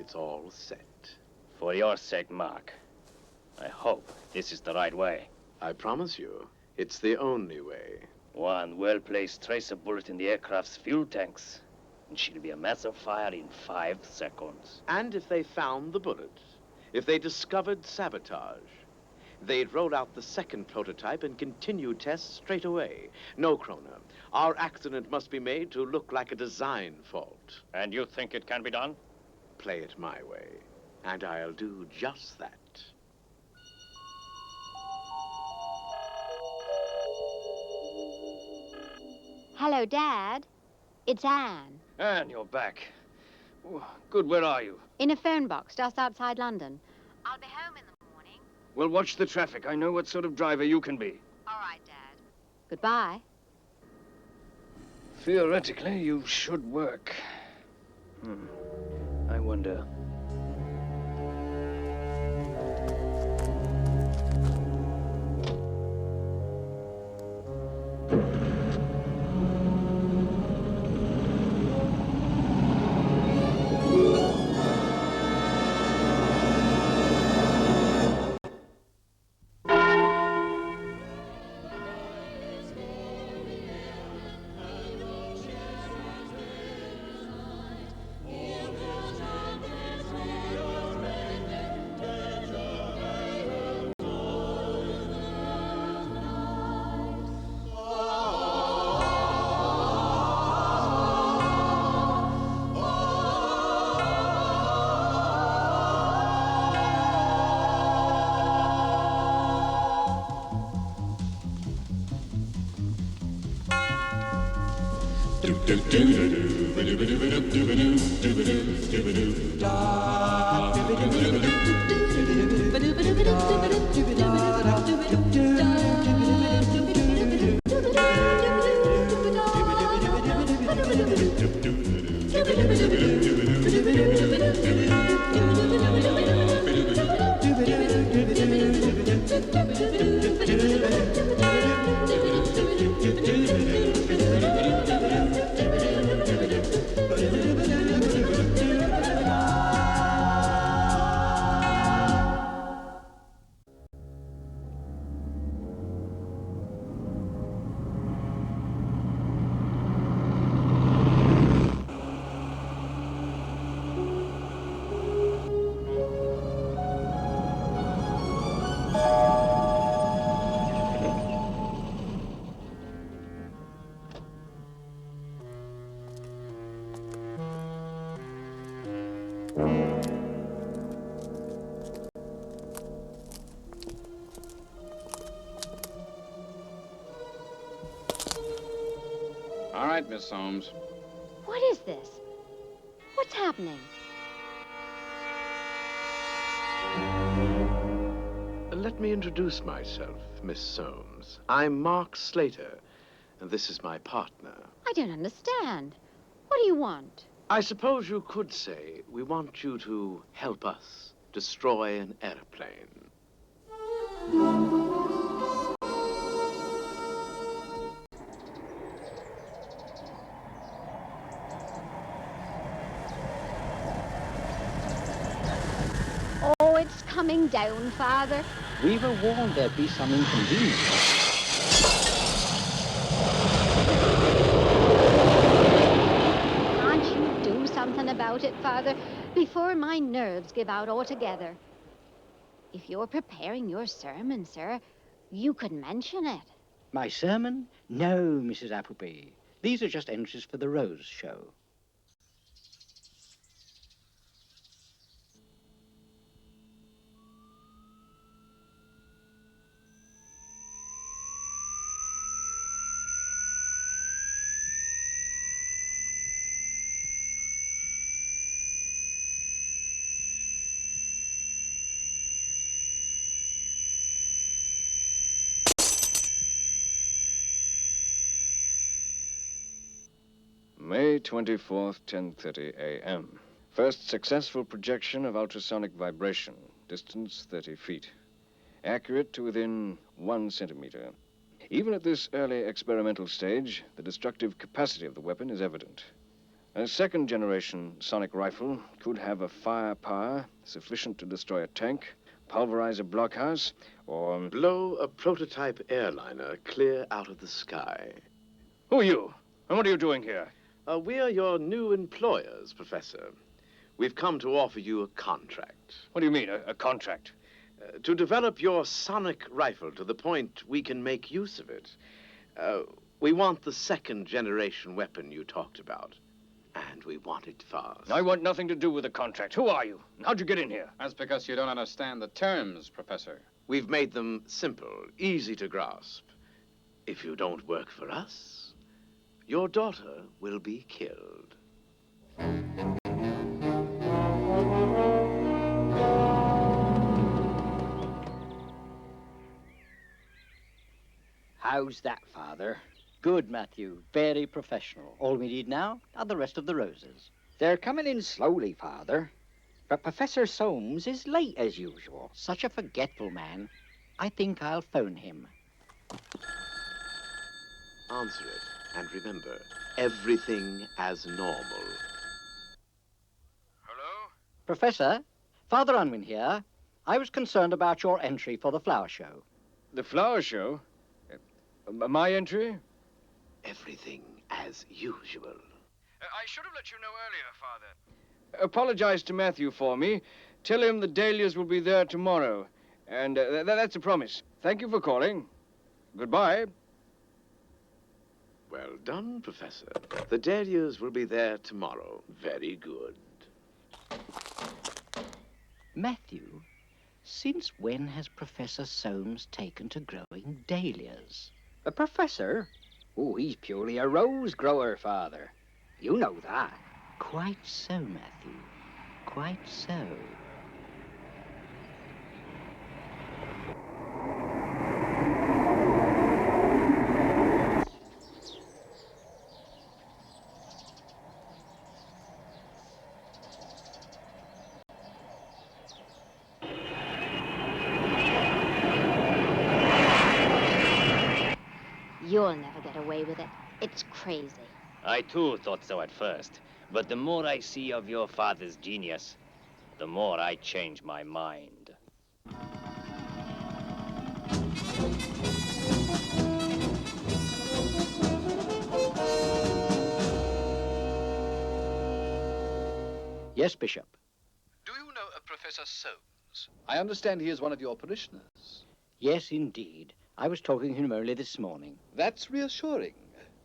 it's all set. For your sake, Mark, I hope this is the right way. I promise you, it's the only way. One well-placed tracer bullet in the aircraft's fuel tanks, and she'll be a mass of fire in 5 seconds. And if they found the bullet, if they discovered sabotage, they'd roll out the second prototype and continue tests straight away. No, Kroner. Our accident must be made to look like a design fault. And you think it can be done? Play it my way, and I'll do just that. Hello, Dad. It's Anne. Anne, you're back. Oh, good, where are you? In a phone box just outside London. I'll be home in the morning. Well, watch the traffic. I know what sort of driver you can be. All right, Dad. Goodbye. Theoretically, you should work. I wonder... All right, Miss Soames. What is this? What's happening? Let me introduce myself, Miss Soames. I'm Mark Slater, and this is my partner. I don't understand. What do you want? I suppose you could say we want you to help us destroy an airplane. Oh, it's coming down, Father. We were warned there'd be some inconvenience. Can't you do something about it, Father, before my nerves give out altogether? If you're preparing your sermon, sir, you could mention it. My sermon? No, Mrs. Appleby. These are just entries for the Rose Show. May 24th, 10:30 a.m. First successful projection of ultrasonic vibration. Distance 30 feet. Accurate to within 1 centimeter. Even at this early experimental stage, the destructive capacity of the weapon is evident. A second-generation sonic rifle could have a firepower sufficient to destroy a tank, pulverize a blockhouse, or... Blow a prototype airliner clear out of the sky. Who are you? And what are you doing here? We're your new employers, Professor. We've come to offer you a contract. What do you mean, a contract? To develop your sonic rifle to the point we can make use of it. We want the second-generation weapon you talked about. And we want it fast. I want nothing to do with the contract. Who are you? How'd you get in here? That's because you don't understand the terms, Professor. We've made them simple, easy to grasp. If you don't work for us, your daughter will be killed. How's that, Father? Good, Matthew. Very professional. All we need now are the rest of the roses. They're coming in slowly, Father. But Professor Soames is late as usual. Such a forgetful man. I think I'll phone him. Answer it, and remember, everything as normal. Hello? Professor, Father Unwin here. I was concerned about your entry for the flower show. The flower show? My entry? Everything as usual. I should have let you know earlier, Father. Apologize to Matthew for me. Tell him the dahlias will be there tomorrow. And that's a promise. Thank you for calling. Goodbye. Well done, Professor. The dahlias will be there tomorrow. Very good. Matthew, since when has Professor Soames taken to growing dahlias? A professor? Oh, he's purely a rose grower, Father. You know that. Quite so, Matthew. Quite so. You'll never get away with it. It's crazy. I too thought so at first, but the more I see of your father's genius, the more I change my mind. Yes, Bishop. Do you know a Professor Soames? I understand he is one of your parishioners. Yes, indeed. I was talking to him only this morning. That's reassuring.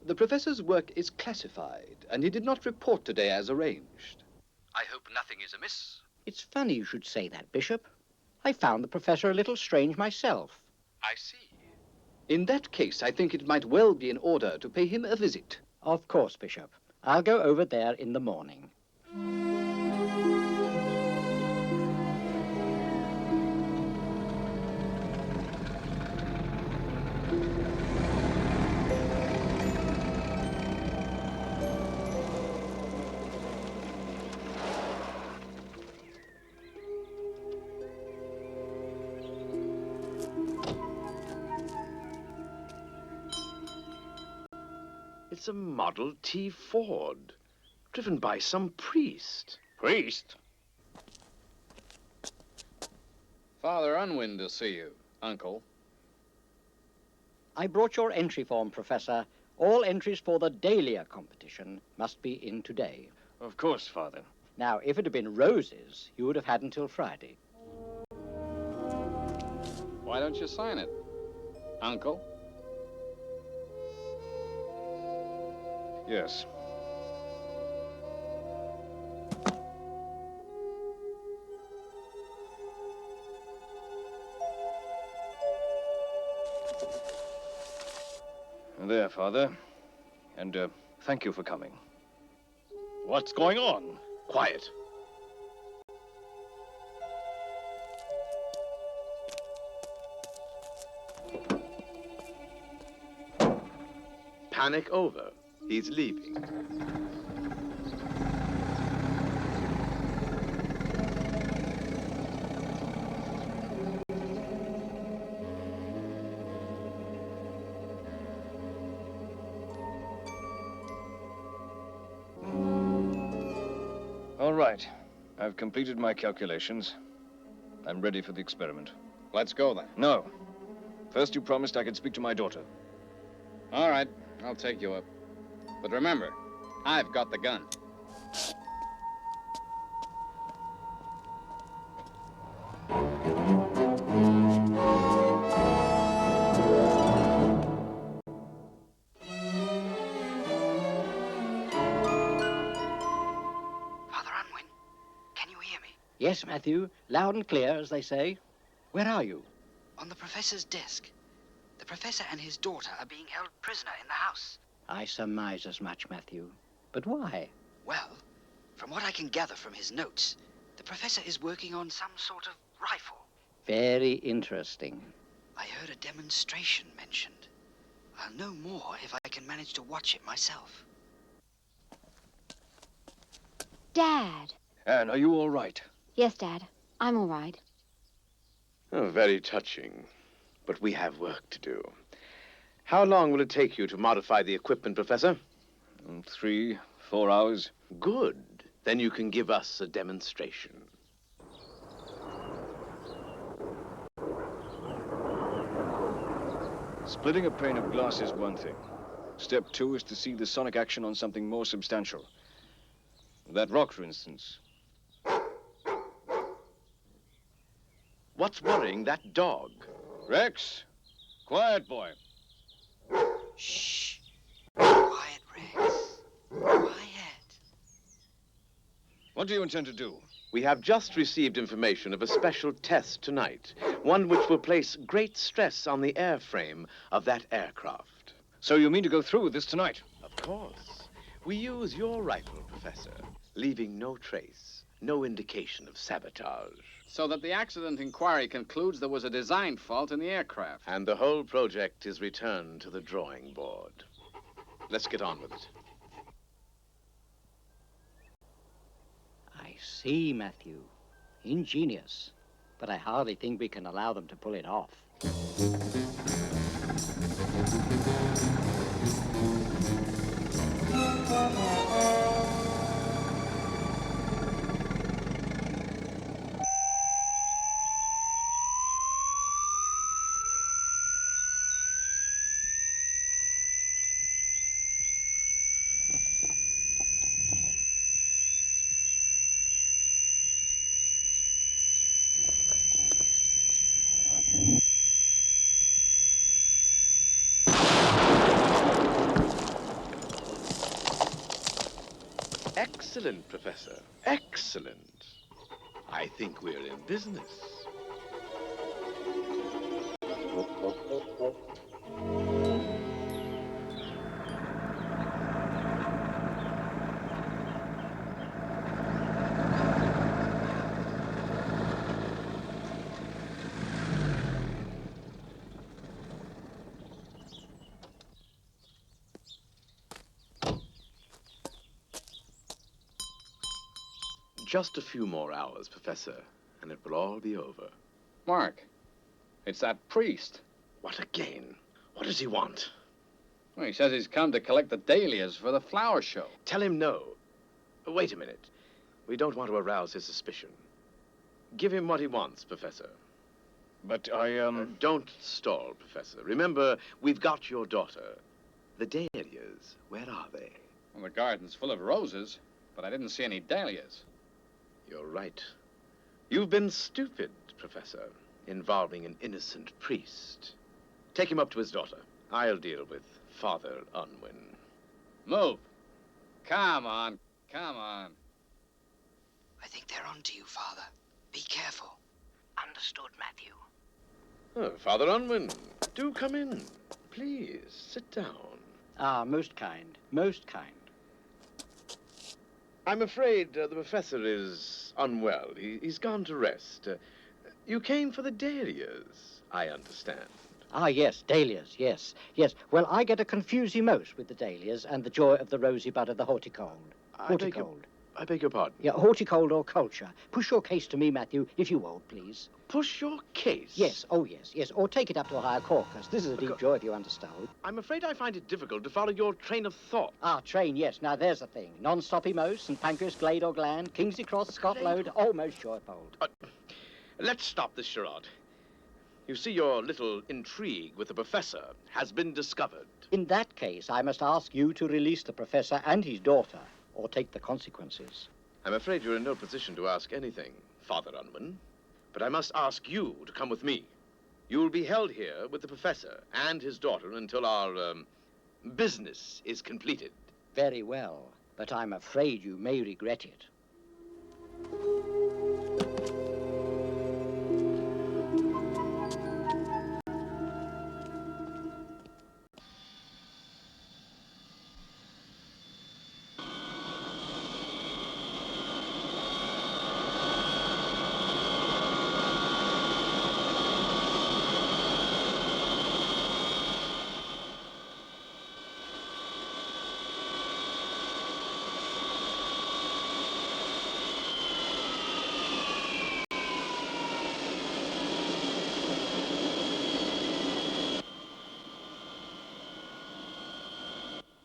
The professor's work is classified, and he did not report today as arranged. I hope nothing is amiss. It's funny you should say that, Bishop. I found the professor a little strange myself. I see. In that case, I think it might well be in order to pay him a visit. Of course, Bishop. I'll go over there in the morning. It's a Model T Ford, driven by some priest. Priest? Father Unwin to see you, Uncle. I brought your entry form, Professor. All entries for the Dahlia competition must be in today. Of course, Father. Now, if it had been roses, you would have had until Friday. Why don't you sign it, Uncle? Yes. There, Father. And thank you for coming. What's going on? Quiet. Panic over. He's leaving. right. I've completed my calculations. I'm ready for the experiment. Let's go then. No. First, you promised I could speak to my daughter. All right, I'll take you up. But remember, I've got the gun. Father Unwin, can you hear me? Yes, Matthew. Loud and clear, as they say. Where are you? On the professor's desk. The professor and his daughter are being held prisoner in the house. I surmise as much, Matthew. But why? Well, from what I can gather from his notes, the professor is working on some sort of rifle. Very interesting. I heard a demonstration mentioned. I'll know more if I can manage to watch it myself. Dad. Anne, are you all right? Yes, Dad. I'm all right. Oh, very touching. But we have work to do. How long will it take you to modify the equipment, Professor? 3, 4 hours. Good. Then you can give us a demonstration. Splitting a pane of glass is one thing. Step 2 is to see the sonic action on something more substantial. That rock, for instance. What's worrying that dog? Rex! Quiet, boy. Shh. Quiet, Rex. Quiet. What do you intend to do? We have just received information of a special test tonight, one which will place great stress on the airframe of that aircraft. So you mean to go through with this tonight? Of course. We use your rifle, Professor, leaving no trace, no indication of sabotage. So that the accident inquiry concludes there was a design fault in the aircraft. And the whole project is returned to the drawing board. Let's get on with it. I see, Matthew. Ingenious. But I hardly think we can allow them to pull it off. Excellent, Professor. Excellent. I think we're in business. Just a few more hours, Professor, and it will all be over. Mark, it's that priest. What again? What does he want? Well, he says he's come to collect the dahlias for the flower show. Tell him no. Wait a minute. We don't want to arouse his suspicion. Give him what he wants, Professor. But Don't stall, Professor. Remember, we've got your daughter. The dahlias, where are they? Well, the garden's full of roses, but I didn't see any dahlias. You're right. You've been stupid, Professor, involving an innocent priest. Take him up to his daughter. I'll deal with Father Unwin. Move. Come on, come on. I think they're on to you, Father. Be careful. Understood, Matthew. Oh, Father Unwin, do come in. Please, sit down. Ah, most kind. Most kind. I'm afraid the professor is unwell. He's gone to rest. You came for the dahlias, I understand. Ah, yes, dahlias, yes. Yes, well, I get a confusey most with the dahlias and the joy of the rosy bud of the horticold. I beg your- Horticold. I beg your pardon? Yeah, horticulture. Push your case to me, Matthew, if you will, please. Push your case? Yes, oh yes. Or take it up to a higher caucus. This is a deep jaw, if you understand. I'm afraid I find it difficult to follow your train of thought. Ah, train, yes. Now, there's the thing. Non-stop Emos, St. Pancras, Glade or Gland, Kingsley Cross, Scott Load, almost Shorefold. Let's stop this charade. You see, your little intrigue with the professor has been discovered. In that case, I must ask you to release the professor and his daughter, or take the consequences. I'm afraid you're in no position to ask anything, Father Unwin. But I must ask you to come with me. You'll be held here with the professor and his daughter until our, business is completed. Very well, but I'm afraid you may regret it.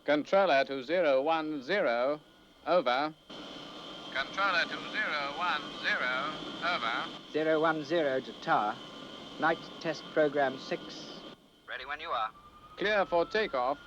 Controller to 010, over. Controller to 010, over. 010 to tower. Night test program 6. Ready when you are. Clear for takeoff.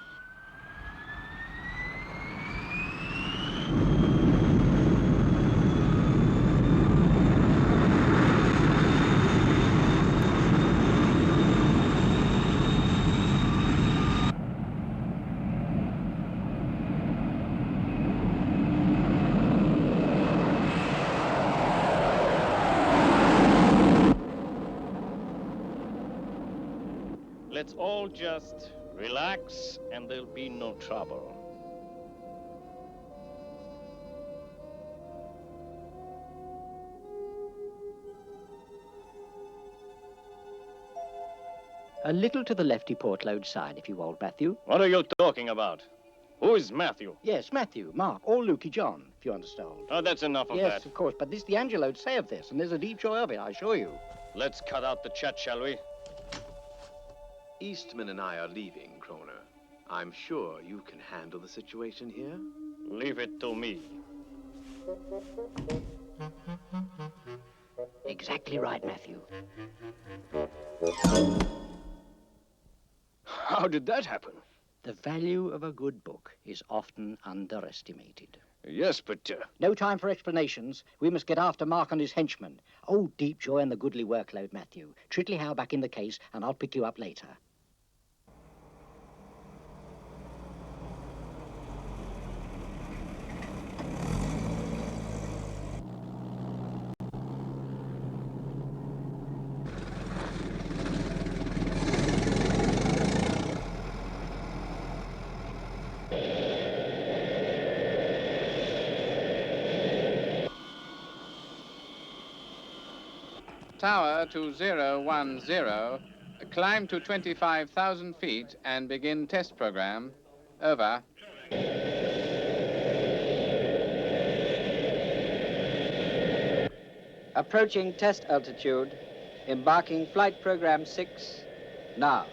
Let's all just relax and there'll be no trouble. A little to the lefty portload side, if you will, Matthew. What are you talking about? Who is Matthew? Yes, Matthew, Mark, or Lukey John, if you understand. Oh, that's enough of Yes, that. of course, but this the Angelo'd say of this, and there's a deep joy of it, I assure you. Let's cut out the chat, shall we? Eastman and I are leaving, Kroner. I'm sure you can handle the situation here. Leave it to me. Exactly right, Matthew. How did that happen? The value of a good book is often underestimated. Yes, but... No time for explanations. We must get after Mark and his henchmen. Oh, deep joy in the goodly workload, Matthew. Tritley Howe back in the case, and I'll pick you up later. Tower to 010, climb to 25,000 feet and begin test program. Over. Approaching test altitude. Embarking flight program 6. Now.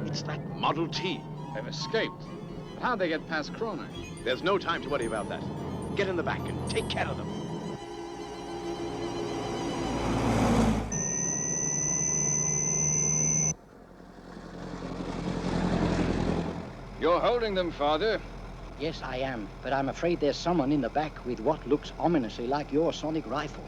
It's that Model T. They've escaped. But how'd they get past Kroner? There's no time to worry about that. Get in the back and take care of them. You're holding them, Father. Yes, I am, but I'm afraid there's someone in the back with what looks ominously like your sonic rifle.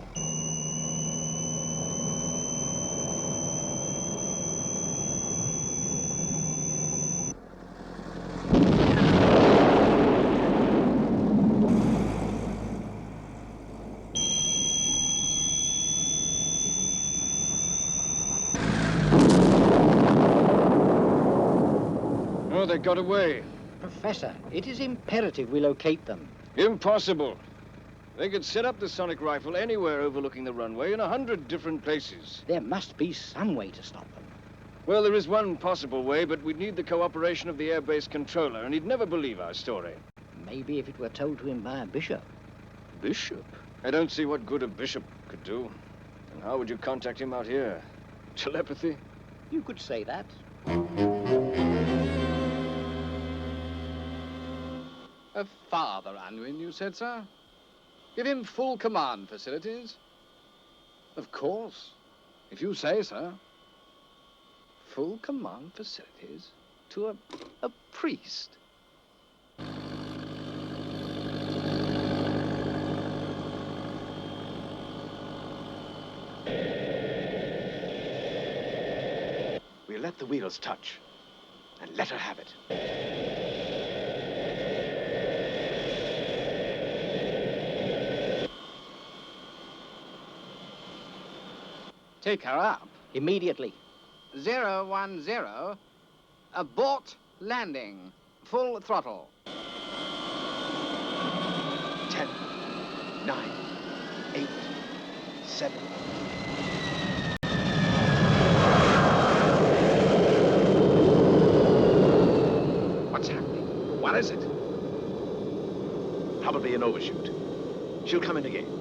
Oh, they got away. Professor, it is imperative we locate them. Impossible. They could set up the sonic rifle anywhere overlooking the runway in 100 different places. There must be some way to stop them. Well, there is one possible way, but we'd need the cooperation of the airbase controller, and he'd never believe our story. Maybe if it were told to him by a bishop. Bishop? I don't see what good a bishop could do. And how would you contact him out here? Telepathy? You could say that. Father Unwin, you said, sir? Give him full command facilities? Of course. If you say, sir. Full command facilities to a priest? We'll let the wheels touch and let her have it. Take her up. Immediately. 010. Abort landing. Full throttle. 10, 9, 8, 7. What's happening? What is it? Probably an overshoot. She'll come in again.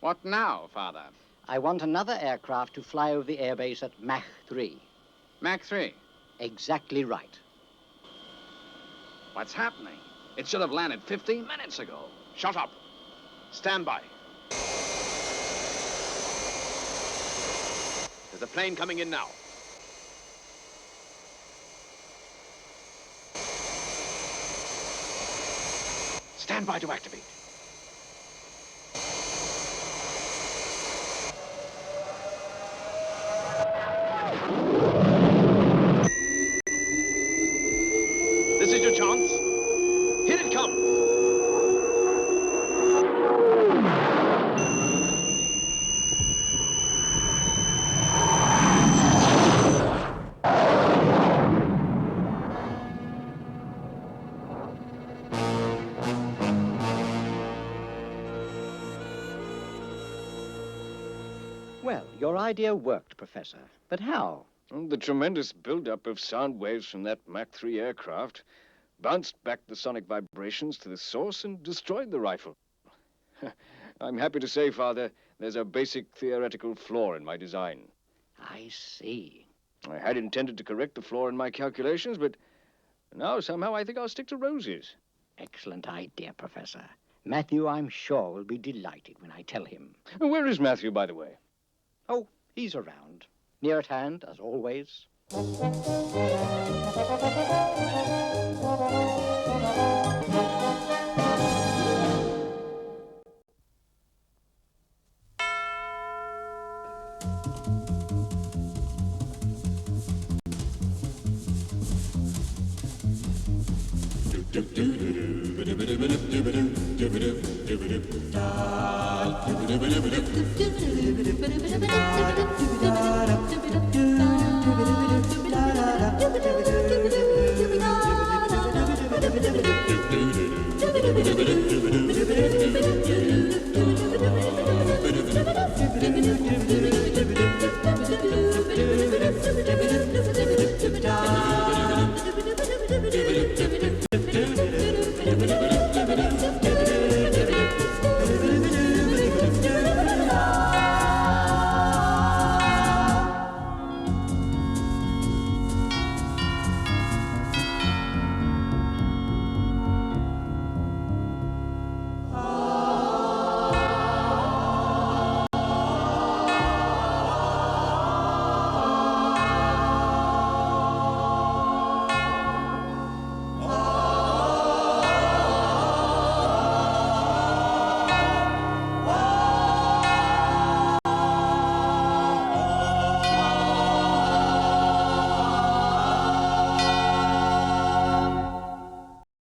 What now, Father? I want another aircraft to fly over the airbase at Mach 3. Mach 3. Exactly right. What's happening? It should have landed 15 minutes ago. Shut up. Stand by. There's a plane coming in now. Stand by to activate. This is your chance. Here it comes. Well, your idea worked, Professor. But how? The tremendous buildup of sound waves from that Mach 3 aircraft bounced back the sonic vibrations to the source and destroyed the rifle. I'm happy to say, Father, there's a basic theoretical flaw in my design. I see. I had intended to correct the flaw in my calculations, but now somehow I think I'll stick to roses. Excellent idea, Professor. Matthew, I'm sure, will be delighted when I tell him. Where is Matthew, by the way? Oh, he's around. Near at hand, as always. Do